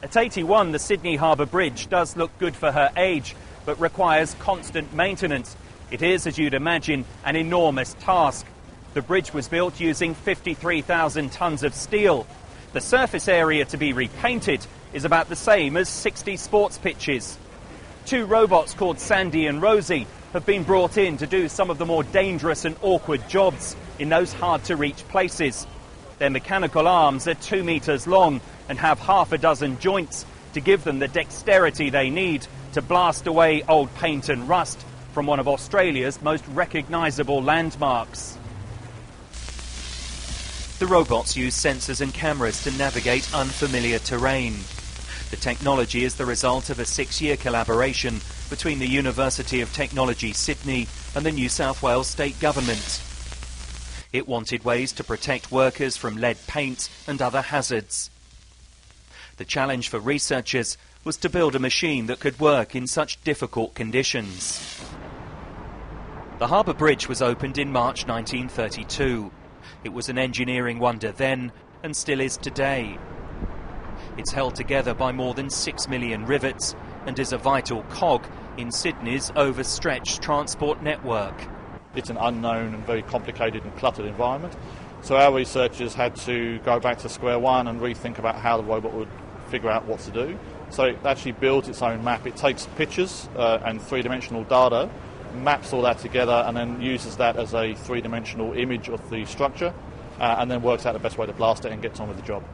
At 81, the Sydney Harbour Bridge does look good for her age, but requires constant maintenance. It is, as you'd imagine, an enormous task. The bridge was built using 53,000 tonnes of steel. The surface area to be repainted is about the same as 60 sports pitches. Two robots called Sandy and Rosie have been brought in to do some of the more dangerous and awkward jobs in those hard-to-reach places. Their mechanical arms are 2 metres long and have half a dozen joints to give them the dexterity they need to blast away old paint and rust from one of Australia's most recognisable landmarks. The robots use sensors and cameras to navigate unfamiliar terrain. The technology is the result of a 6-year collaboration between the University of Technology Sydney and the New South Wales State Government. It wanted ways to protect workers from lead paint and other hazards. The challenge for researchers was to build a machine that could work in such difficult conditions. The Harbour Bridge was opened in March 1932. It was an engineering wonder then and still is today. It's held together by more than 6 million rivets and is a vital cog in Sydney's overstretched transport network. It's an unknown and very complicated and cluttered environment. So our researchers had to go back to square one and rethink about how the robot would figure out what to do. So it actually builds its own map. It takes pictures and three-dimensional data, maps all that together and then uses that as a three-dimensional image of the structure and then works out the best way to blast it and gets on with the job.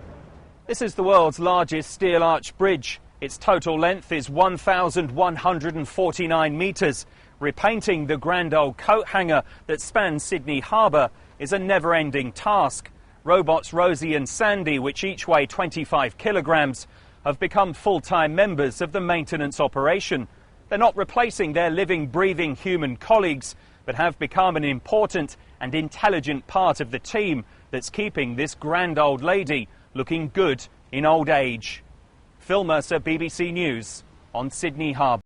This is the world's largest steel arch bridge. Its total length is 1,149 metres. Repainting the grand old coat hanger that spans Sydney Harbour is a never-ending task. Robots Rosie and Sandy, which each weigh 25 kilograms, have become full-time members of the maintenance operation. They're not replacing their living, breathing human colleagues, but have become an important and intelligent part of the team that's keeping this grand old lady looking good in old age. Phil Mercer, BBC News, on Sydney Harbour.